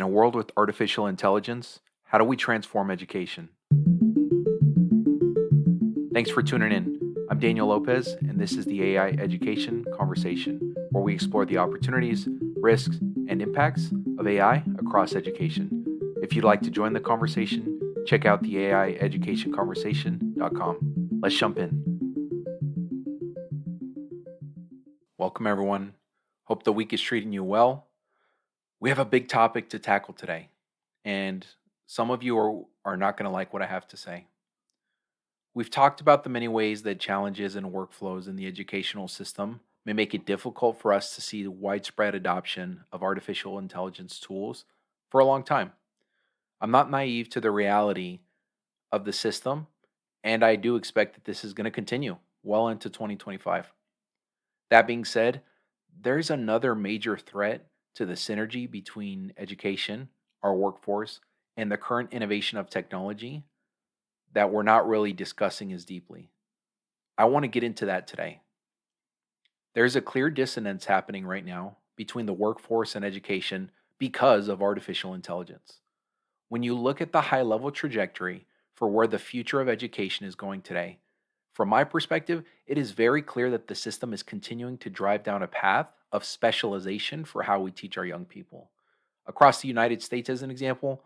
In a world with artificial intelligence, how do we transform education? Thanks for tuning in. I'm Daniel Lopez, and this is the AI Education Conversation, where we explore the opportunities, risks, and impacts of AI across education. If you'd like to join the conversation, check out the AIeducationconversation.com. Let's jump in. Welcome, everyone. Hope the week is treating you well. We have a big topic to tackle today, and some of you are not going to like what I have to say. We've talked about the many ways that challenges and workflows in the educational system may make it difficult for us to see the widespread adoption of artificial intelligence tools for a long time. I'm not naive to the reality of the system, and I do expect that this is going to continue well into 2025. That being said, there's another major threat to the synergy between education, our workforce, and the current innovation of technology that we're not really discussing as deeply. I want to get into that today. There's a clear dissonance happening right now between the workforce and education because of artificial intelligence. When you look at the high level trajectory for where the future of education is going today, from my perspective, it is very clear that the system is continuing to drive down a path of specialization for how we teach our young people. Across the United States, as an example,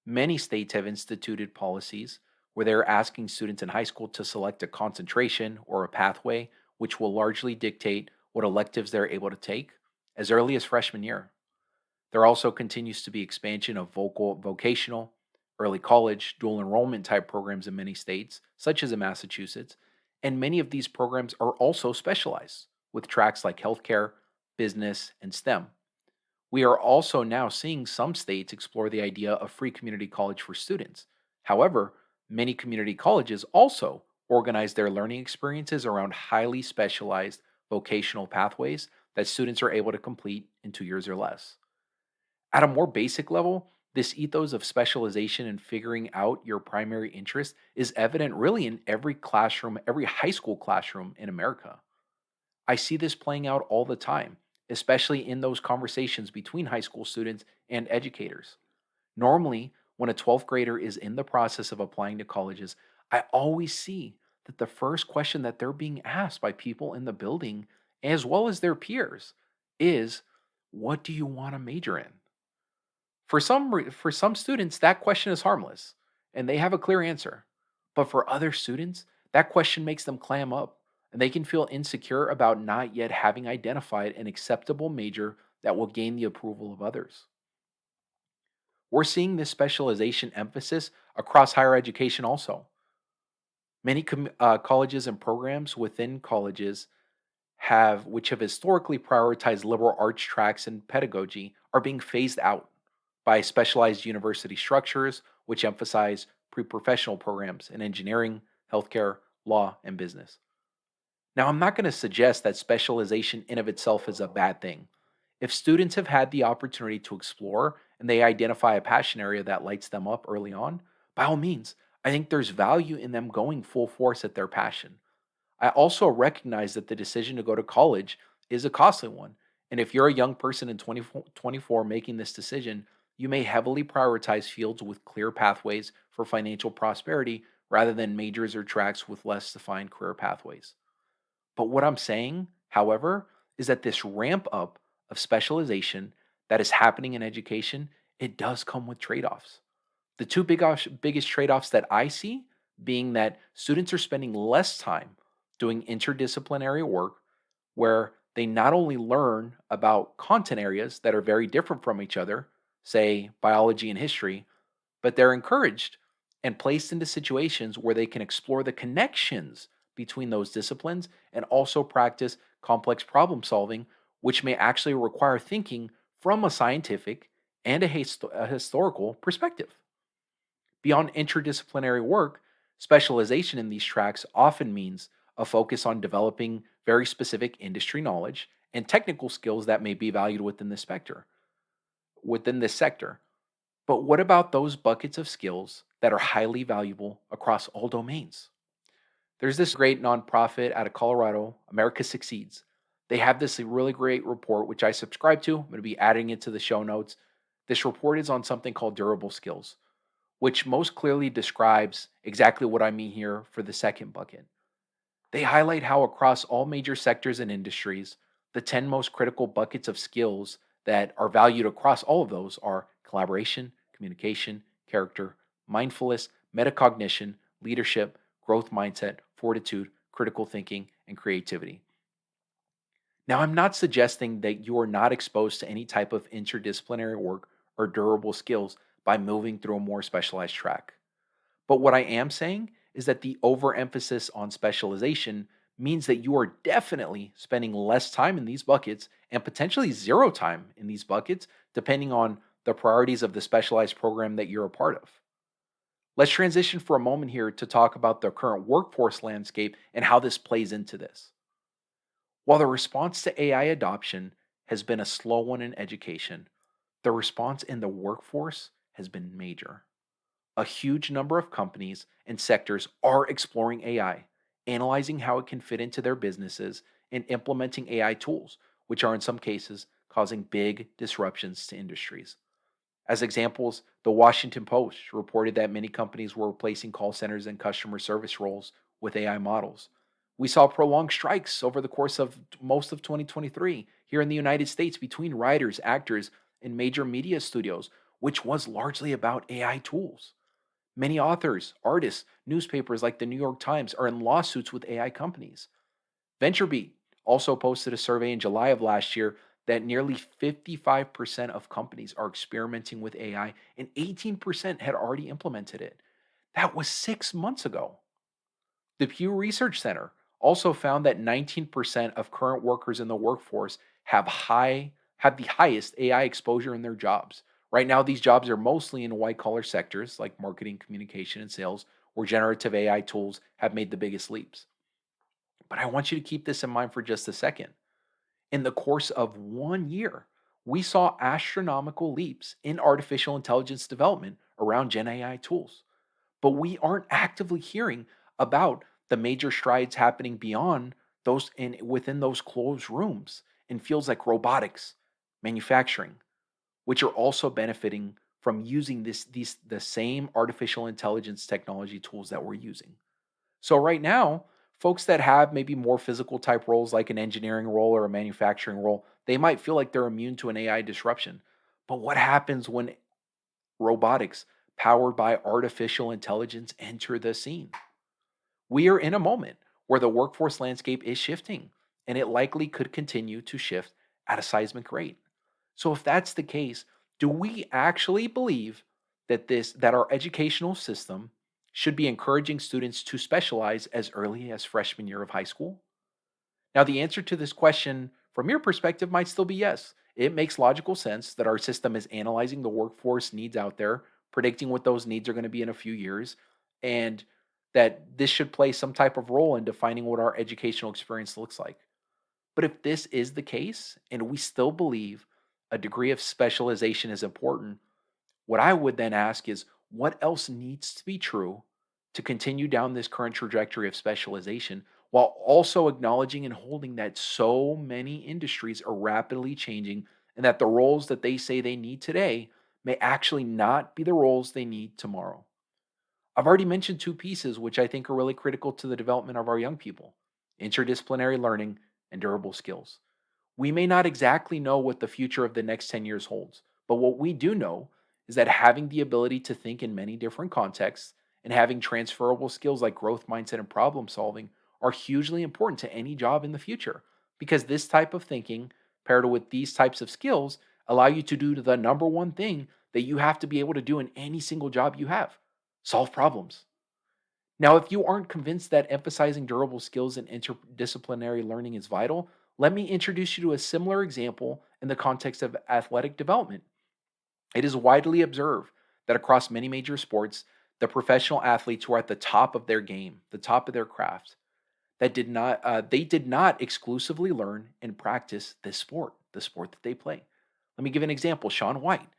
many states have instituted policies where they're asking students in high school to select a concentration or a pathway, which will largely dictate what electives they're able to take as early as freshman year. There also continues to be expansion of vocational, early college, dual enrollment type programs in many states, such as in Massachusetts, and many of these programs are also specialized with tracks like healthcare, business, and STEM. We are also now seeing some states explore the idea of free community college for students. However, many community colleges also organize their learning experiences around highly specialized vocational pathways that students are able to complete in 2 years or less. At a more basic level, this ethos of specialization and figuring out your primary interest is evident really in every classroom, every high school classroom in America. I see this playing out all the time, especially in those conversations between high school students and educators. Normally, when a 12th grader is in the process of applying to colleges, I always see that the first question that they're being asked by people in the building, as well as their peers, is, what do you want to major in? For some students, that question is harmless and they have a clear answer. But for other students, that question makes them clam up and they can feel insecure about not yet having identified an acceptable major that will gain the approval of others. We're seeing this specialization emphasis across higher education also. Many colleges and programs within colleges which have historically prioritized liberal arts tracks and pedagogy, are being phased out by specialized university structures, which emphasize pre professional programs in engineering, healthcare, law, and business. Now, I'm not going to suggest that specialization in of itself is a bad thing. If students have had the opportunity to explore and they identify a passion area that lights them up early on, by all means, I think there's value in them going full force at their passion. I also recognize that the decision to go to college is a costly one. And if you're a young person in 2024 making this decision, you may heavily prioritize fields with clear pathways for financial prosperity rather than majors or tracks with less defined career pathways. But what I'm saying, however, is that this ramp up of specialization that is happening in education, it does come with trade-offs. The biggest trade-offs that I see being that students are spending less time doing interdisciplinary work where they not only learn about content areas that are very different from each other, say biology and history, but they're encouraged and placed into situations where they can explore the connections between those disciplines and also practice complex problem solving, which may actually require thinking from a scientific and a historical perspective. Beyond interdisciplinary work, specialization in these tracks often means a focus on developing very specific industry knowledge and technical skills that may be valued within this sector. But what about those buckets of skills that are highly valuable across all domains? There's this great nonprofit out of Colorado, America Succeeds. They have this really great report, which I subscribe to. I'm going to be adding it to the show notes. This report is on something called durable skills, which most clearly describes exactly what I mean here for the second bucket. They highlight how across all major sectors and industries, the 10 most critical buckets of skills that are valued across all of those are collaboration, communication, character, mindfulness, metacognition, leadership, growth mindset, fortitude, critical thinking, and creativity. Now, I'm not suggesting that you are not exposed to any type of interdisciplinary work or durable skills by moving through a more specialized track. But what I am saying is that the overemphasis on specialization means that you are definitely spending less time in these buckets and potentially zero time in these buckets, depending on the priorities of the specialized program that you're a part of. Let's transition for a moment here to talk about the current workforce landscape and how this plays into this. While the response to AI adoption has been a slow one in education, the response in the workforce has been major. A huge number of companies and sectors are exploring AI, analyzing how it can fit into their businesses, and implementing AI tools, which are in some cases causing big disruptions to industries. As examples, the Washington Post reported that many companies were replacing call centers and customer service roles with AI models. We saw prolonged strikes over the course of most of 2023 here in the United States between writers, actors, and major media studios, which was largely about AI tools. Many authors, artists, newspapers like the New York Times are in lawsuits with AI companies. VentureBeat also posted a survey in July of last year that nearly 55% of companies are experimenting with AI and 18% had already implemented it. That was 6 months ago. The Pew Research Center also found that 19% of current workers in the workforce have the highest AI exposure in their jobs. Right now, these jobs are mostly in white collar sectors like marketing, communication, and sales, where generative AI tools have made the biggest leaps. But I want you to keep this in mind for just a second. In the course of 1 year, we saw astronomical leaps in artificial intelligence development around Gen AI tools. But we aren't actively hearing about the major strides happening beyond those and within those closed rooms in fields like robotics, manufacturing, which are also benefiting from using the same artificial intelligence technology tools that we're using. So right now, folks that have maybe more physical type roles like an engineering role or a manufacturing role, they might feel like they're immune to an AI disruption. But what happens when robotics powered by artificial intelligence enter the scene? We are in a moment where the workforce landscape is shifting, and it likely could continue to shift at a seismic rate. So if that's the case, do we actually believe that our educational system should be encouraging students to specialize as early as freshman year of high school? Now, the answer to this question from your perspective might still be yes. It makes logical sense that our system is analyzing the workforce needs out there, predicting what those needs are going to be in a few years, and that this should play some type of role in defining what our educational experience looks like. But if this is the case, and we still believe a degree of specialization is important, what I would then ask is what else needs to be true to continue down this current trajectory of specialization while also acknowledging and holding that so many industries are rapidly changing and that the roles that they say they need today may actually not be the roles they need tomorrow. I've already mentioned two pieces which I think are really critical to the development of our young people: interdisciplinary learning and durable skills. We may not exactly know what the future of the next 10 years holds, but what we do know is that having the ability to think in many different contexts and having transferable skills like growth mindset and problem solving are hugely important to any job in the future, because this type of thinking paired with these types of skills allow you to do the number one thing that you have to be able to do in any single job you have: solve problems. Now, if you aren't convinced that emphasizing durable skills and interdisciplinary learning is vital, let me introduce you to a similar example in the context of athletic development. It is widely observed that across many major sports, the professional athletes who are at the top of their game, the top of their craft, they did not exclusively learn and practice this sport, the sport that they play. Let me give an example. Sean White.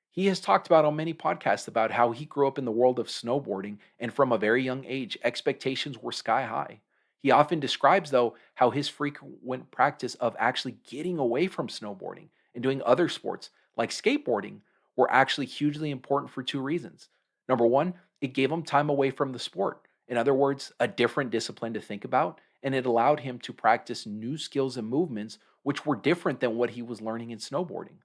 He has talked about on many podcasts about how he grew up in the world of snowboarding, and from a very young age, expectations were sky high. He often describes, though, how his frequent practice of actually getting away from snowboarding and doing other sports like skateboarding were actually hugely important for two reasons. Number one, it gave him time away from the sport. In other words, a different discipline to think about, and it allowed him to practice new skills and movements which were different than what he was learning in snowboarding.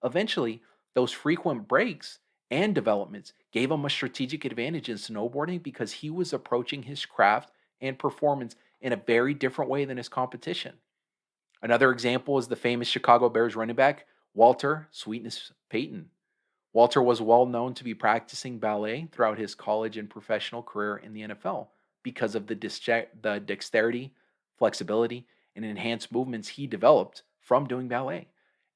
Eventually, those frequent breaks and developments gave him a strategic advantage in snowboarding because he was approaching his craft and performance in a very different way than his competition. Another example is the famous Chicago Bears running back, Walter Sweetness Payton. Walter was well known to be practicing ballet throughout his college and professional career in the NFL because of the dexterity, flexibility, and enhanced movements he developed from doing ballet.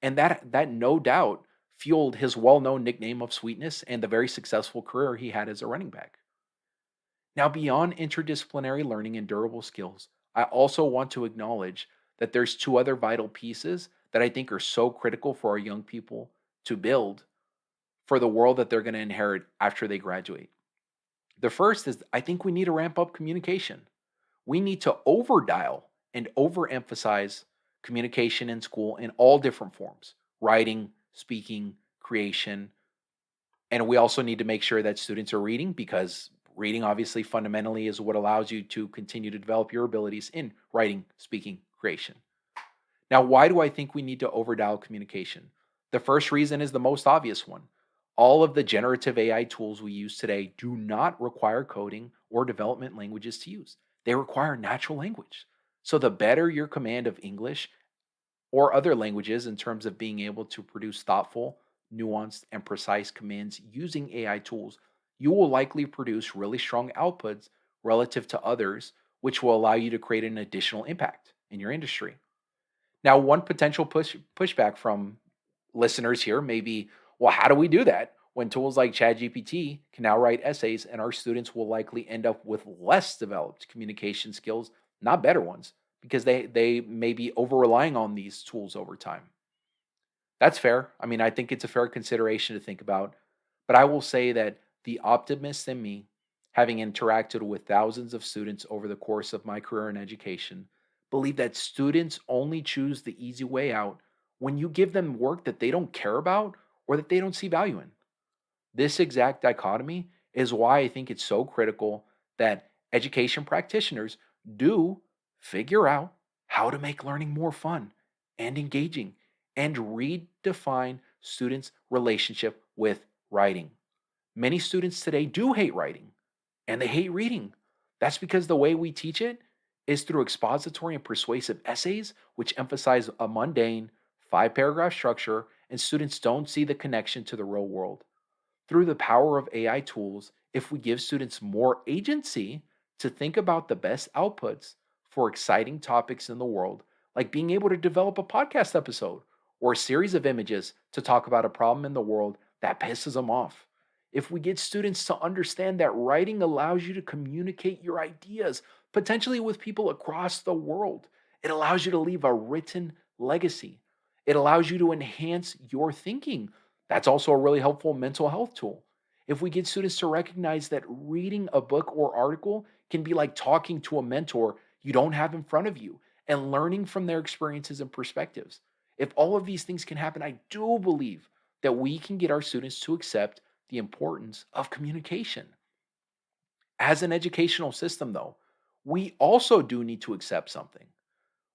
And that no doubt fueled his well-known nickname of Sweetness and the very successful career he had as a running back. Now, beyond interdisciplinary learning and durable skills, I also want to acknowledge that there's two other vital pieces that I think are so critical for our young people to build for the world that they're going to inherit after they graduate. The first is I think we need to ramp up communication. We need to overdial and overemphasize communication in school in all different forms: writing, speaking, creation. And we also need to make sure that students are reading because reading, obviously, fundamentally is what allows you to continue to develop your abilities in writing, speaking, creation. Now, why do I think we need to overdial communication? The first reason is the most obvious one. All of the generative AI tools we use today do not require coding or development languages to use. They require natural language. So, the better your command of English or other languages in terms of being able to produce thoughtful, nuanced, and precise commands using AI tools, you will likely produce really strong outputs relative to others, which will allow you to create an additional impact in your industry. Now, one potential pushback from listeners here may be, well, how do we do that when tools like ChatGPT can now write essays and our students will likely end up with less developed communication skills, not better ones, because they may be over relying on these tools over time. That's fair. I mean, I think it's a fair consideration to think about. But I will say that the optimist in me, having interacted with thousands of students over the course of my career in education, believe that students only choose the easy way out when you give them work that they don't care about or that they don't see value in. This exact dichotomy is why I think it's so critical that education practitioners do figure out how to make learning more fun and engaging and redefine students' relationship with writing. Many students today do hate writing and they hate reading. That's because the way we teach it is through expository and persuasive essays, which emphasize a mundane, five-paragraph structure, and students don't see the connection to the real world. Through the power of AI tools, if we give students more agency to think about the best outputs for exciting topics in the world, like being able to develop a podcast episode or a series of images to talk about a problem in the world that pisses them off. If we get students to understand that writing allows you to communicate your ideas, potentially with people across the world, it allows you to leave a written legacy. It allows you to enhance your thinking. That's also a really helpful mental health tool. If we get students to recognize that reading a book or article can be like talking to a mentor you don't have in front of you and learning from their experiences and perspectives. If all of these things can happen, I do believe that we can get our students to accept the importance of communication. As an educational system, though, we also do need to accept something.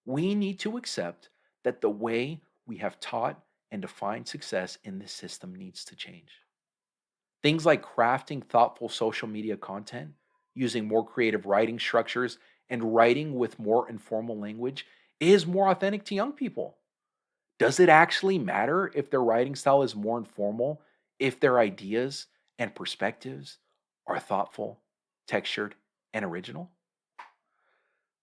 We need to accept that the way we have taught and defined success in this system needs to change. Things like crafting thoughtful social media content, using more creative writing structures, and writing with more informal language is more authentic to young people. Does it actually matter if their writing style is more informal, if their ideas and perspectives are thoughtful, textured, and original?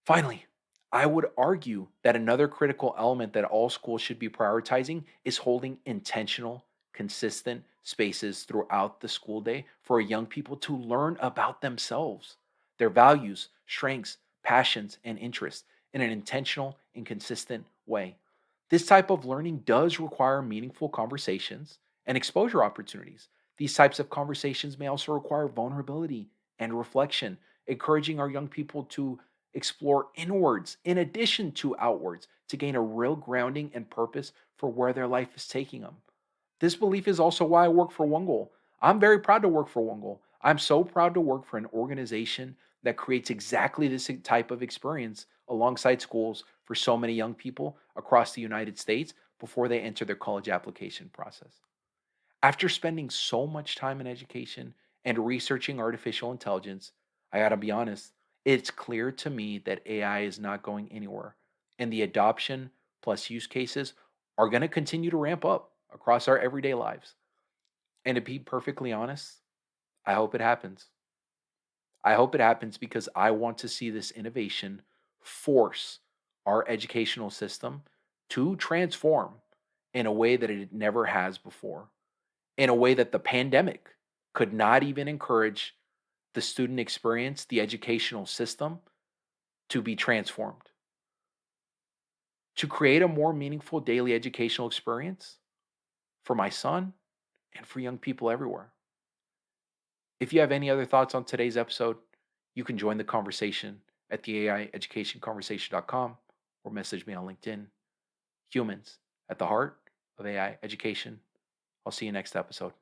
Finally, I would argue that another critical element that all schools should be prioritizing is holding intentional, consistent spaces throughout the school day for young people to learn about themselves, their values, strengths, passions, and interests in an intentional and consistent way. This type of learning does require meaningful conversations and exposure opportunities. These types of conversations may also require vulnerability and reflection, encouraging our young people to explore inwards in addition to outwards to gain a real grounding and purpose for where their life is taking them. This belief is also why I work for One Goal. I'm very proud to work for One Goal. I'm so proud to work for an organization that creates exactly this type of experience alongside schools for so many young people across the United States before they enter their college application process. After spending so much time in education and researching artificial intelligence, I gotta be honest, it's clear to me that AI is not going anywhere. And the adoption plus use cases are gonna continue to ramp up across our everyday lives. And to be perfectly honest, I hope it happens. I hope it happens because I want to see this innovation force our educational system to transform in a way that it never has before, in a way that the pandemic could not even encourage the student experience, the educational system to be transformed, to create a more meaningful daily educational experience for my son and for young people everywhere. If you have any other thoughts on today's episode, you can join the conversation at the AIeducationconversation.com or message me on LinkedIn. Humans at the heart of AI education. I'll see you next episode.